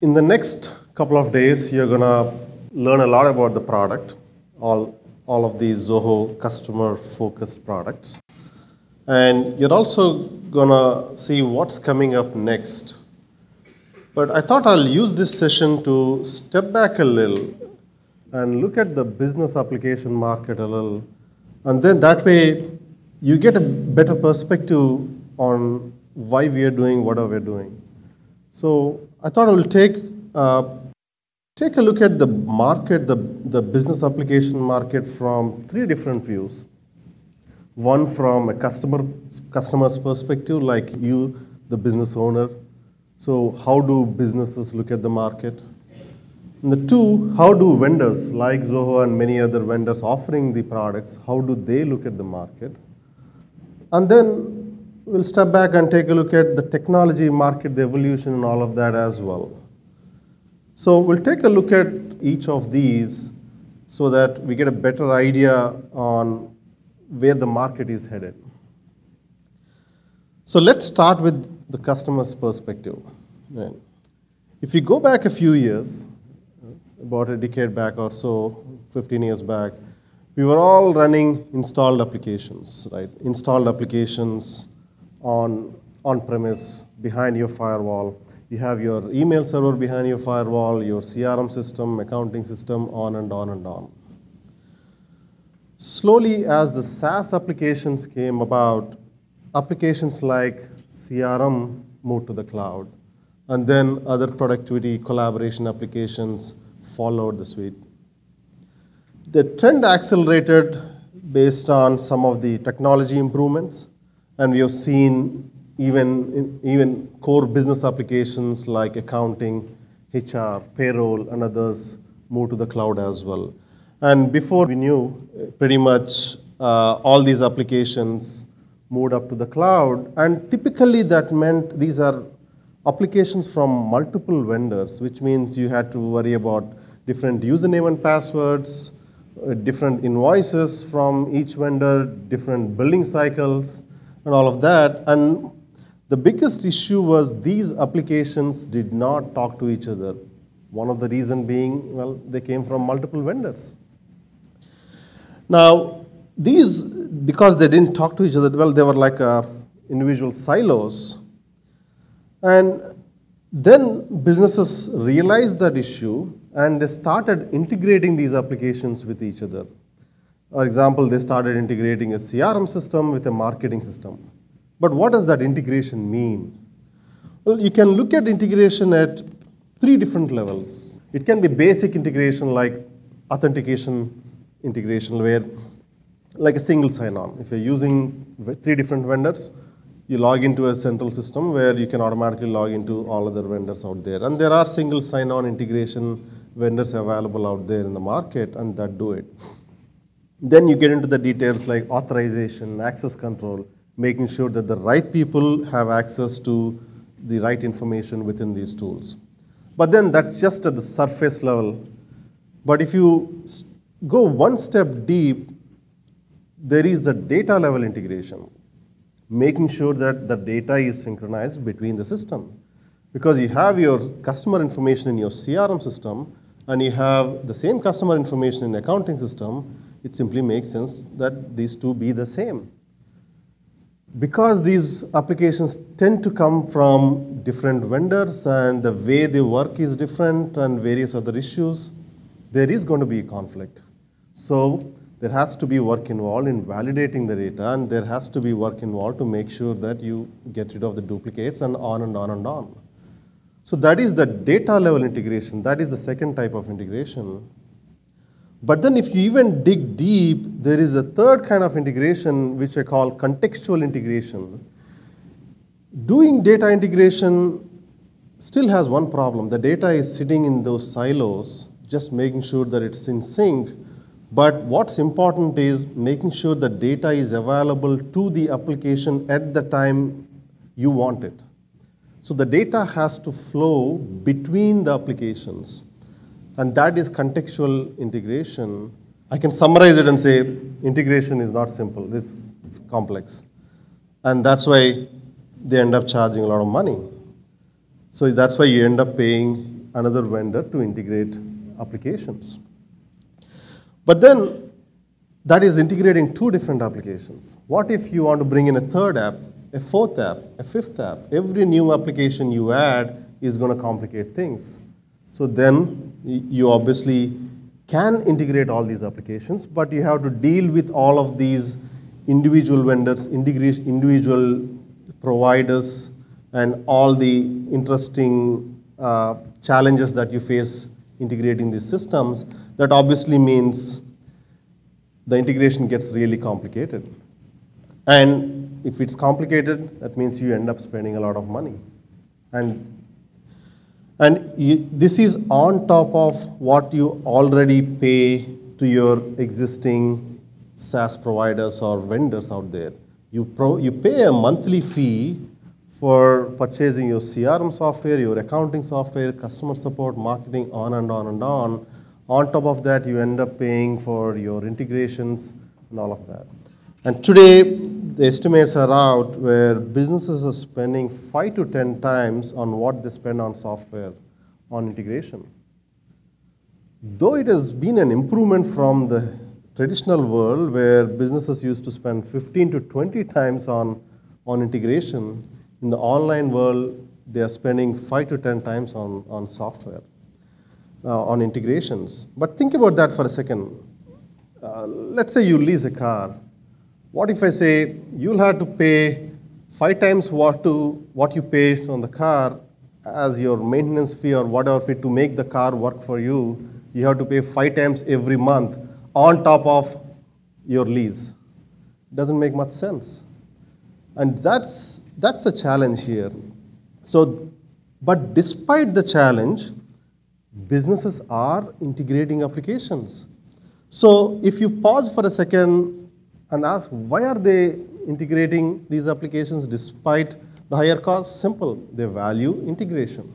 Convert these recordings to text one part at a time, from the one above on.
In the next couple of days, you're going to learn a lot about the product, all of these Zoho customer-focused products. And you're also going to see what's coming up next. But I thought I'll use this session to step back a little and look at the business application market a little. And then that way, you get a better perspective on why we are doing what we're doing. So I thought I will take a look at the market, the business application market from three different views. One from a customer's perspective, like you, the business owner. So how do businesses look at the market? And the two, how do vendors like Zoho and many other vendors offering the products, how do they look at the market? And then we'll step back and take a look at the technology market, the evolution and all of that as well. So we'll take a look at each of these so that we get a better idea on where the market is headed. So let's start with the customer's perspective. If you go back a few years, about a decade back or so, 15 years back, we were all running installed applications, right? Installed applications on-premise, behind your firewall. You have your email server behind your firewall, your CRM system, accounting system, on and on and on. Slowly, as the SaaS applications came about, applications like CRM moved to the cloud, and then other productivity collaboration applications followed the suite. The trend accelerated based on some of the technology improvements, and we have seen even core business applications like accounting, HR, payroll, and others move to the cloud as well. And before we knew, pretty much all these applications moved up to the cloud, and typically that meant these are applications from multiple vendors, which means you had to worry about different username and passwords, different invoices from each vendor, different billing cycles, and all of that. And the biggest issue was these applications did not talk to each other. One of the reasons being, well, they came from multiple vendors. Now, these, because they didn't talk to each other, well, they were like individual silos. And then businesses realized that issue, and they started integrating these applications with each other. For example, they started integrating a CRM system with a marketing system. But what does that integration mean? Well, you can look at integration at three different levels. It can be basic integration like authentication integration, where like a single sign-on. If you're using three different vendors, you log into a central system where you can automatically log into all other vendors out there. And there are single sign-on integration vendors available out there in the market, and that do it. Then you get into the details like authorization, access control, making sure that the right people have access to the right information within these tools. But then that's just at the surface level. But if you go one step deep, there is the data level integration, making sure that the data is synchronized between the system. Because you have your customer information in your CRM system, and you have the same customer information in the accounting system, it simply makes sense that these two be the same. Because these applications tend to come from different vendors and the way they work is different and various other issues, there is going to be a conflict. So there has to be work involved in validating the data, and there has to be work involved to make sure that you get rid of the duplicates and on and on and on. So that is the data level integration. That is the second type of integration. But then if you even dig deep, there is a third kind of integration which I call contextual integration. Doing data integration still has one problem. The data is sitting in those silos, just making sure that it's in sync. But what's important is making sure the data is available to the application at the time you want it. So the data has to flow between the applications. And that is contextual integration. I can summarize it and say integration is not simple. It's complex. And that's why they end up charging a lot of money. So that's why you end up paying another vendor to integrate applications. But then that is integrating two different applications. What if you want to bring in a third app, a fourth app, a fifth app? Every new application you add is going to complicate things. So then you obviously can integrate all these applications, but you have to deal with all of these individual vendors, individual providers, and all the interesting challenges that you face integrating these systems. That obviously means the integration gets really complicated. And if it's complicated, that means you end up spending a lot of money. This is on top of what you already pay to your existing SaaS providers or vendors out there. You pay a monthly fee for purchasing your CRM software, your accounting software, customer support, marketing, on and on and on. On top of that, you end up paying for your integrations and all of that. And today, the estimates are out where businesses are spending 5 to 10 times on what they spend on software, on integration. Though it has been an improvement from the traditional world where businesses used to spend 15 to 20 times on integration, in the online world, they are spending 5 to 10 times on software, on integrations. But think about that for a second. Let's say you lease a car. What if I say you'll have to pay 5 times what you paid on the car as your maintenance fee or whatever fee to make the car work for you? You have to pay 5 times every month on top of your lease. Doesn't make much sense. And that's a challenge here. So, but despite the challenge, businesses are integrating applications. So if you pause for a second and ask, why are they integrating these applications despite the higher cost? Simple, they value integration.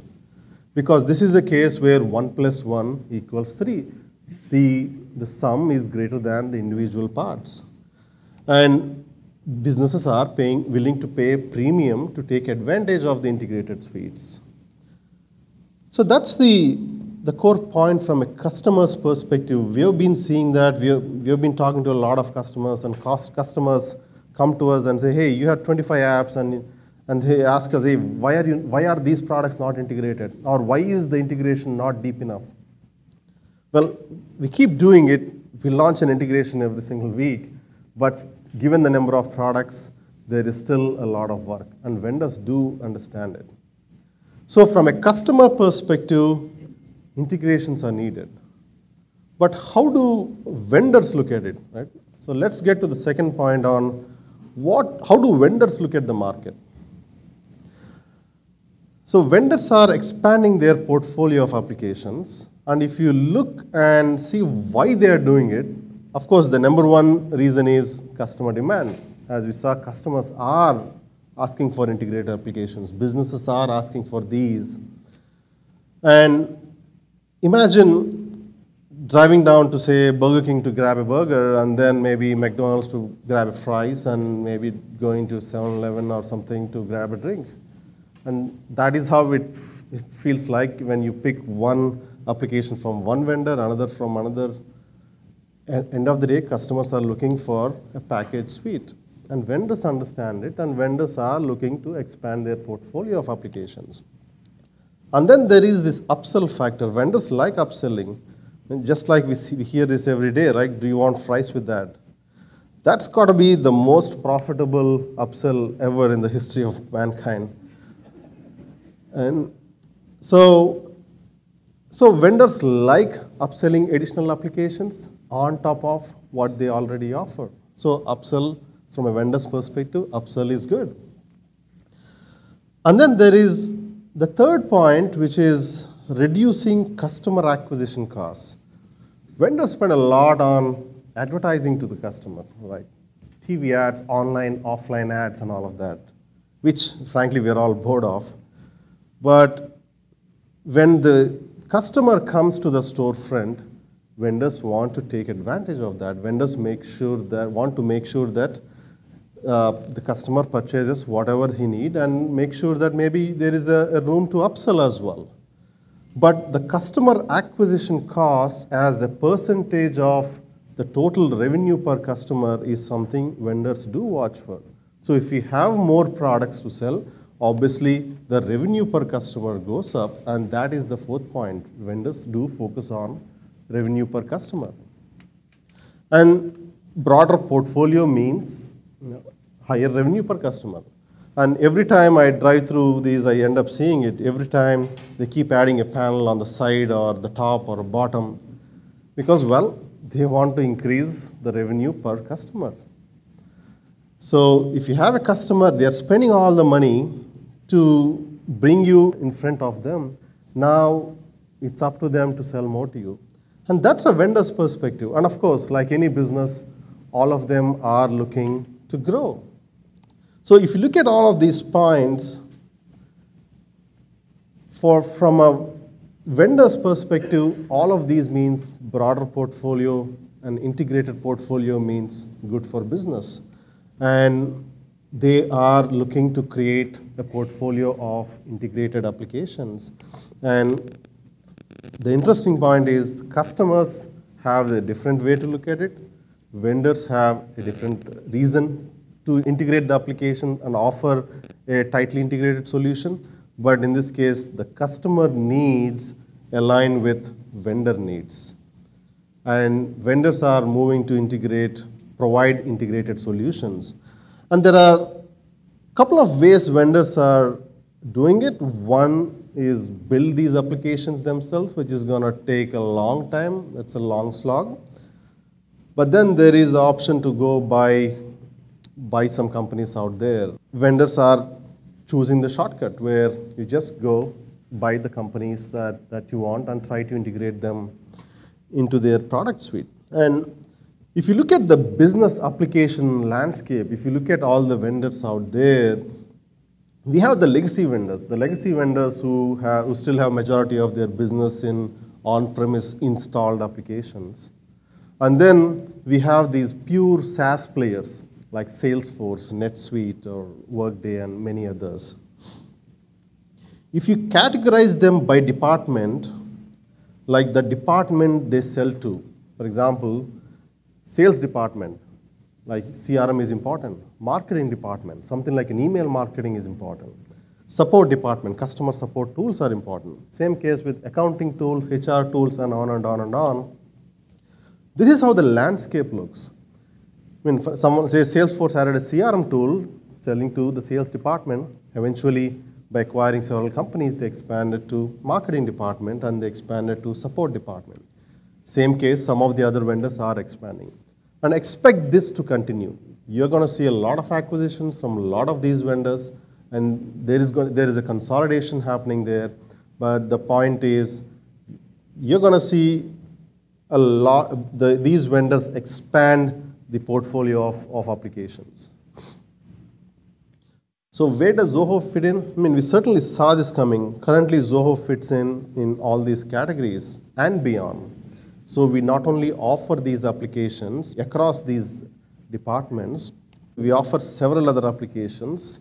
Because this is a case where 1 plus 1 equals 3. The sum is greater than the individual parts. And businesses are willing to pay a premium to take advantage of the integrated suites. So that's the core point from a customer's perspective. We have been seeing that. We have been talking to a lot of customers, and customers come to us and say, hey, you have 25 apps, and they ask us, hey, why are these products not integrated? Or why is the integration not deep enough? Well, we keep doing it. We launch an integration every single week, but given the number of products, there is still a lot of work, and vendors do understand it. So from a customer perspective, integrations are needed. But how do vendors look at it, right? So let's get to the second point on how do vendors look at the market? So vendors are expanding their portfolio of applications, and if you look and see why they are doing it, of course, the number one reason is customer demand. As we saw, customers are asking for integrated applications. Businesses are asking for these. And imagine driving down to, say, Burger King to grab a burger, and then maybe McDonald's to grab a fries, and maybe going to 7-Eleven or something to grab a drink. And that is how it feels like when you pick one application from one vendor, another from another. At end of the day, customers are looking for a package suite. And vendors understand it, and vendors are looking to expand their portfolio of applications. And then there is this upsell factor. Vendors like upselling. And just like we hear this every day, right? Do you want fries with that? That's got to be the most profitable upsell ever in the history of mankind. And so vendors like upselling additional applications on top of what they already offer. So upsell, from a vendor's perspective, upsell is good. And then there is the third point, which is reducing customer acquisition costs. Vendors spend a lot on advertising to the customer, like TV ads, online, offline ads, and all of that, which frankly we are all bored of. But when the customer comes to the storefront, vendors want to take advantage of that. Vendors want to make sure that the customer purchases whatever he needs, and make sure that maybe there is a room to upsell as well. But the customer acquisition cost as a percentage of the total revenue per customer is something vendors do watch for. So if we have more products to sell, obviously the revenue per customer goes up, and that is the fourth point. Vendors do focus on revenue per customer. And broader portfolio means higher revenue per customer. And every time I drive through these, I end up seeing it. Every time they keep adding a panel on the side or the top or bottom because, well, they want to increase the revenue per customer. So if you have a customer, they are spending all the money to bring you in front of them. Now it's up to them to sell more to you. And that's a vendor's perspective. And of course, like any business, all of them are looking to grow. So if you look at all of these points, from a vendor's perspective, all of these means broader portfolio, and integrated portfolio means good for business. And they are looking to create a portfolio of integrated applications. And the interesting point is customers have a different way to look at it. Vendors have a different reason to integrate the application and offer a tightly integrated solution. But in this case, the customer needs align with vendor needs. And vendors are moving to provide integrated solutions. And there are a couple of ways vendors are doing it. One is build these applications themselves, which is going to take a long time. That's a long slog. But then there is the option to go buy some companies out there. Vendors are choosing the shortcut where you just go buy the companies that you want and try to integrate them into their product suite. And if you look at the business application landscape, if you look at all the vendors out there, we have the legacy vendors who still have majority of their business in on-premise installed applications. And then we have these pure SaaS players like Salesforce, NetSuite, or Workday, and many others. If you categorize them by department, like the department they sell to, for example, sales department, like CRM is important. Marketing department, something like an email marketing is important. Support department, customer support tools are important. Same case with accounting tools, HR tools, and on and on and on. This is how the landscape looks. When someone says Salesforce added a CRM tool selling to the sales department, eventually by acquiring several companies, they expanded to marketing department and they expanded to support department. Same case, some of the other vendors are expanding. And expect this to continue. You're going to see a lot of acquisitions from a lot of these vendors, and there is a consolidation happening there. But the point is, you're going to see a lot, these vendors expand the portfolio of applications. So where does Zoho fit in? I mean, we certainly saw this coming. Currently, Zoho fits in all these categories and beyond. So we not only offer these applications across these departments, we offer several other applications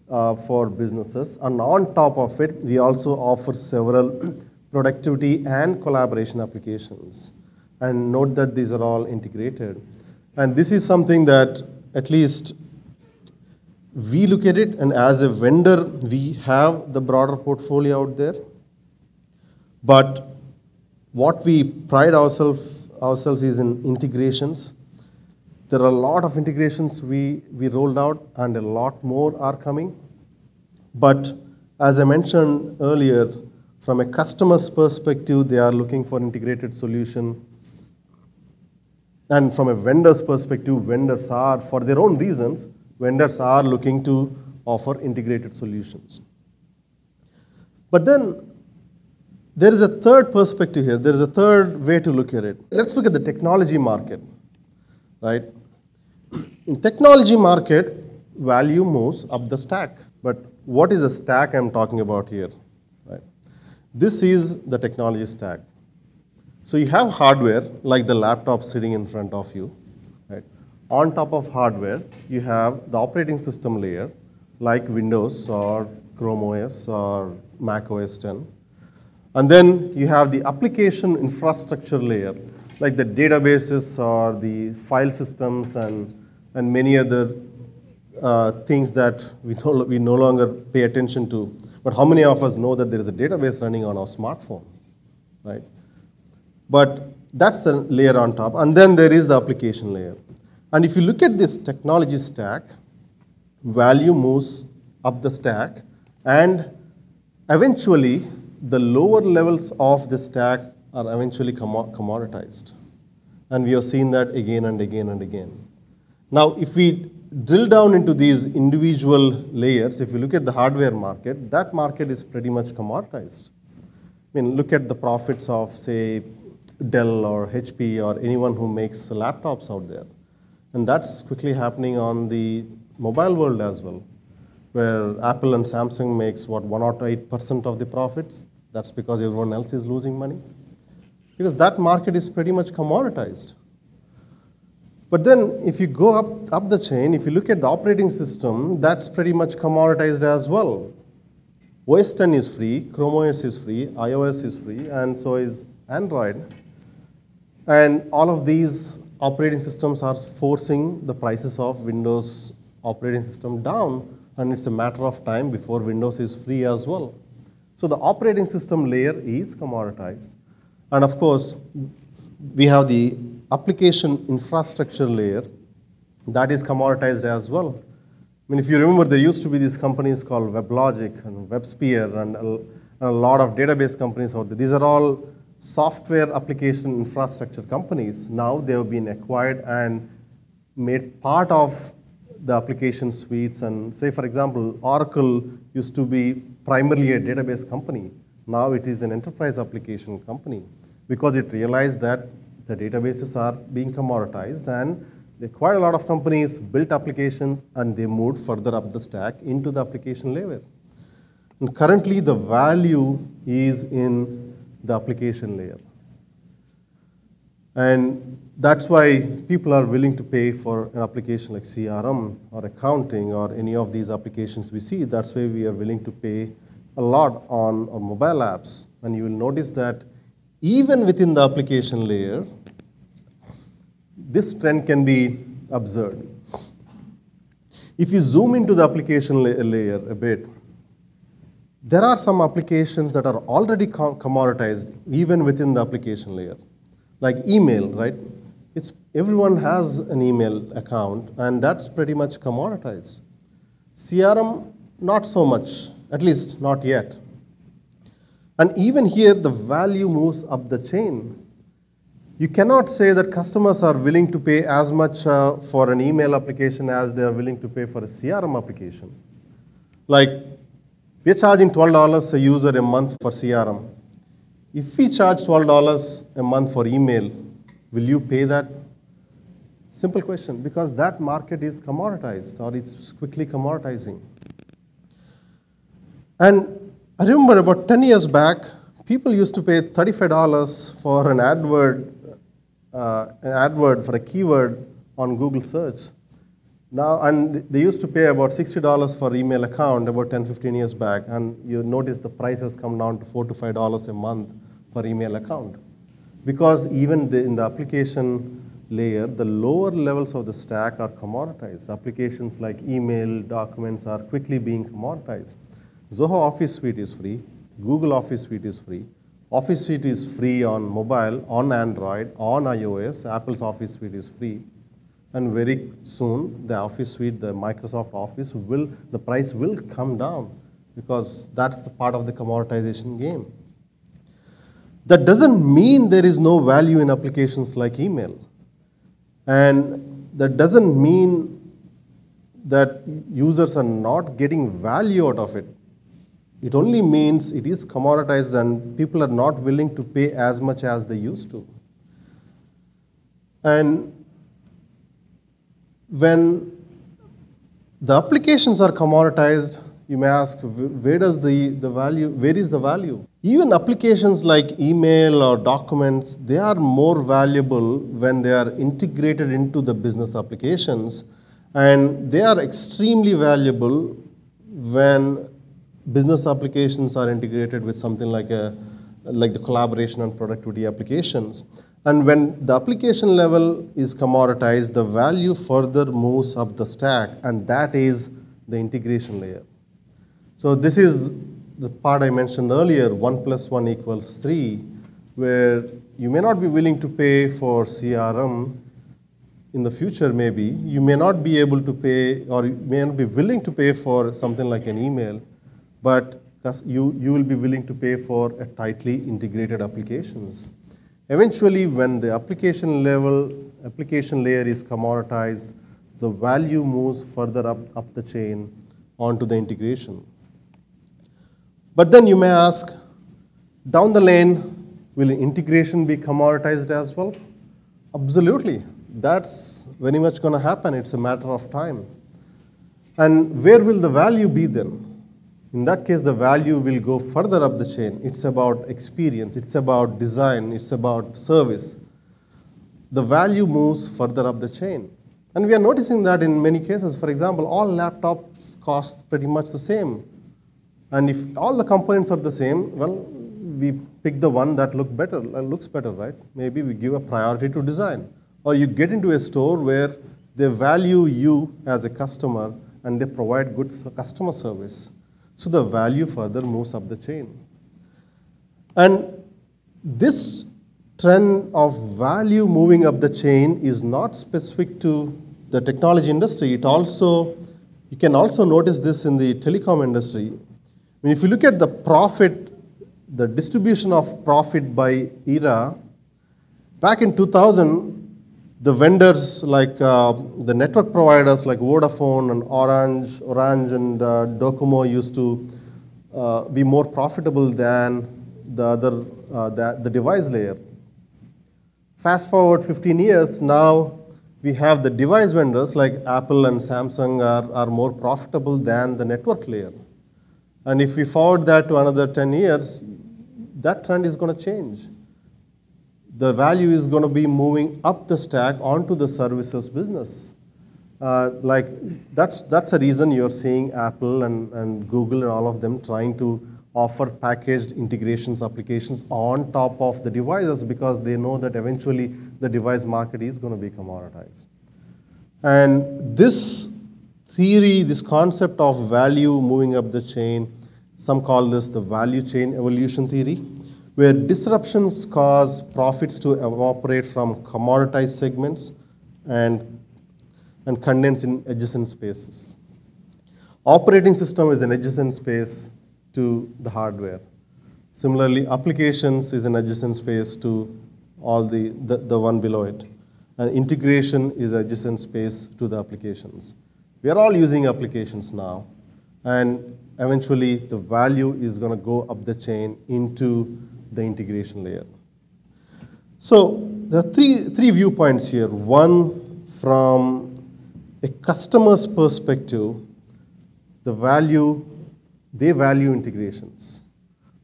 for businesses. And on top of it, we also offer several productivity and collaboration applications. And note that these are all integrated. And this is something that at least we look at it, and as a vendor, we have the broader portfolio out there. But what we pride ourselves is in integrations. There are a lot of integrations we rolled out, and a lot more are coming. But as I mentioned earlier, from a customer's perspective, they are looking for integrated solution. And from a vendor's perspective, vendors are, for their own reasons, vendors are looking to offer integrated solutions. But then there is a third perspective here. There is a third way to look at it. Let's look at the technology market, right? In technology market, value moves up the stack. But what is the stack I'm talking about here, right? This is the technology stack. So you have hardware, like the laptop sitting in front of you, right? On top of hardware, you have the operating system layer, like Windows or Chrome OS or Mac OS 10. And then you have the application infrastructure layer, like the databases or the file systems and many other things that we no longer pay attention to. But how many of us know that there is a database running on our smartphone, right? But that's the layer on top. And then there is the application layer. And if you look at this technology stack, value moves up the stack, and eventually the lower levels of the stack are eventually commoditized. And we have seen that again and again and again. Now, if we drill down into these individual layers, if you look at the hardware market, that market is pretty much commoditized. I mean, look at the profits of, say, Dell or HP or anyone who makes laptops out there. And that's quickly happening on the mobile world as well, where Apple and Samsung makes, what, 1 or 8% of the profits. That's because everyone else is losing money. Because that market is pretty much commoditized. But then if you go up the chain, if you look at the operating system, that's pretty much commoditized as well. OS X is free, Chrome OS is free, iOS is free, and so is Android. And all of these operating systems are forcing the prices of Windows operating system down, and it's a matter of time before Windows is free as well. So the operating system layer is commoditized. And of course, we have the application infrastructure layer that is commoditized as well. I mean, if you remember, there used to be these companies called WebLogic and WebSphere and a lot of database companies out there. These are all software application infrastructure companies. Now they have been acquired and made part of the application suites. And say, for example, Oracle used to be primarily a database company. Now it is an enterprise application company because it realized that the databases are being commoditized, and they acquired a lot of companies, built applications, and they moved further up the stack into the application layer. And currently, the value is in the application layer. And that's why people are willing to pay for an application like CRM or accounting or any of these applications we see. That's why we are willing to pay a lot on mobile apps. And you will notice that even within the application layer, this trend can be observed. If you zoom into the application layer a bit, there are some applications that are already commoditized even within the application layer. Like email, right? Everyone has an email account, and that's pretty much commoditized. CRM, not so much, at least not yet. And even here, the value moves up the chain. You cannot say that customers are willing to pay as much for an email application as they are willing to pay for a CRM application. Like, we're charging $12 a user a month for CRM. If we charge $12 a month for email, will you pay that? Simple question, because that market is commoditized, or it's quickly commoditizing. And I remember about 10 years back, people used to pay $35 for an AdWord for a keyword on Google search. Now, and they used to pay about $60 for email account about 10, 15 years back, and you notice the price has come down to $4 to $5 a month for email account. Because even in the application layer, the lower levels of the stack are commoditized. Applications like email, documents are quickly being commoditized. Zoho Office Suite is free. Google Office Suite is free. Office Suite is free on mobile, on Android, on iOS. Apple's Office Suite is free. And very soon, the Office Suite, the Microsoft Office, the price will come down because that's the part of the commoditization game. That doesn't mean there is no value in applications like email. And that doesn't mean that users are not getting value out of it. It only means it is commoditized and people are not willing to pay as much as they used to. And when the applications are commoditized, you may ask, where is the value? Even applications like email or documents, they are more valuable when they are integrated into the business applications, and they are extremely valuable when business applications are integrated with something like a like the collaboration and productivity applications. And when the application level is commoditized, the value further moves up the stack, and that is the integration layer. So this is the part I mentioned earlier, 1 plus 1 equals 3, where you may not be willing to pay for CRM in the future maybe. You may not be able to pay, or you may not be willing to pay for something like an email, but you will be willing to pay for a tightly integrated applications. Eventually, when the application layer is commoditized, the value moves further up the chain onto the integration. But then you may ask, down the lane, will integration be commoditized as well? Absolutely. That's very much going to happen. It's a matter of time. And where will the value be then? In that case, the value will go further up the chain. It's about experience. It's about design. It's about service. The value moves further up the chain. And we are noticing that in many cases. For example, all laptops cost pretty much the same. And if all the components are the same, well, we pick the one that looks better, right? Maybe we give a priority to design. Or you get into a store where they value you as a customer and they provide good customer service. So the value further moves up the chain. And this trend of value moving up the chain is not specific to the technology industry. You can also notice this in the telecom industry. I mean, if you look at the profit, the distribution of profit by era, back in 2000, the vendors like the network providers like Vodafone and Orange and Docomo used to be more profitable than the device layer. Fast forward 15 years, now we have the device vendors like Apple and Samsung are more profitable than the network layer. And if we forward that to another 10 years, that trend is going to change. The value is going to be moving up the stack onto the services business. That's the reason you're seeing Apple and Google and all of them trying to offer packaged integrations applications on top of the devices, because they know that eventually the device market is going to be commoditized. And this theory, this concept of value moving up the chain, some call this the value chain evolution theory, where disruptions cause profits to evaporate from commoditized segments and condense in adjacent spaces. Operating system is an adjacent space to the hardware. Similarly, applications is an adjacent space to all the one below it. And integration is adjacent space to the applications. We are all using applications now, and eventually the value is going to go up the chain into the integration layer. So there are three viewpoints here. One, from a customer's perspective, they value integrations.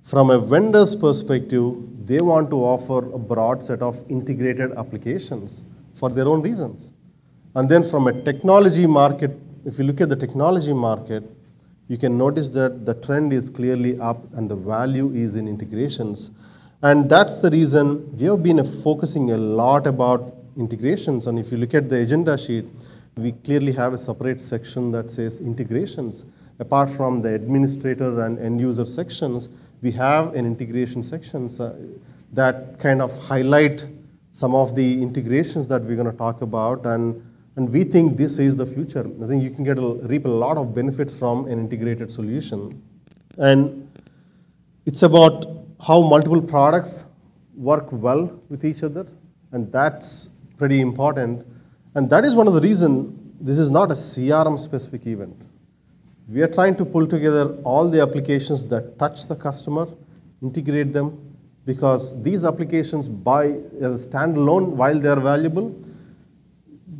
From a vendor's perspective, they want to offer a broad set of integrated applications for their own reasons. And then from a technology market, if you look at the technology market, you can notice that the trend is clearly up and the value is in integrations. And that's the reason we have been focusing a lot about integrations. And if you look at the agenda sheet, we clearly have a separate section that says integrations. Apart from the administrator and end user sections, we have an integration sections that kind of highlight some of the integrations that we're going to talk about. And we think this is the future. I think you can reap a lot of benefits from an integrated solution. And it's about how multiple products work well with each other. And that's pretty important. And that is one of the reasons this is not a CRM specific event. We are trying to pull together all the applications that touch the customer, integrate them, because these applications as a standalone, while they are valuable,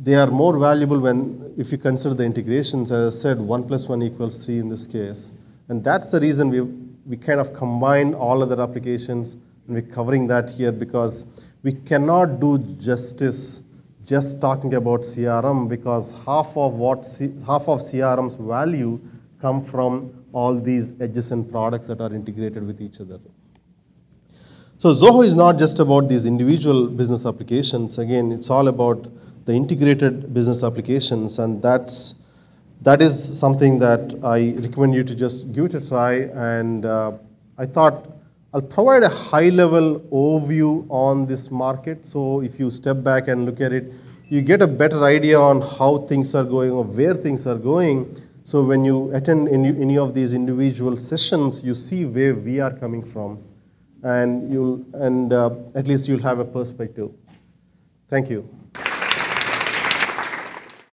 they are more valuable if you consider the integrations. As I said, 1 plus 1 equals 3 in this case. And that's the reason we kind of combine all other applications, and we're covering that here, because we cannot do justice just talking about CRM, because half of CRM's value come from all these adjacent products that are integrated with each other. So Zoho is not just about these individual business applications. Again, it's all about the integrated business applications, and that is something that I recommend you to just give it a try. And I thought I'll provide a high-level overview on this market. So if you step back and look at it, you get a better idea on how things are going or where things are going. So when you attend any of these individual sessions, you see where we are coming from, and at least you'll have a perspective. Thank you.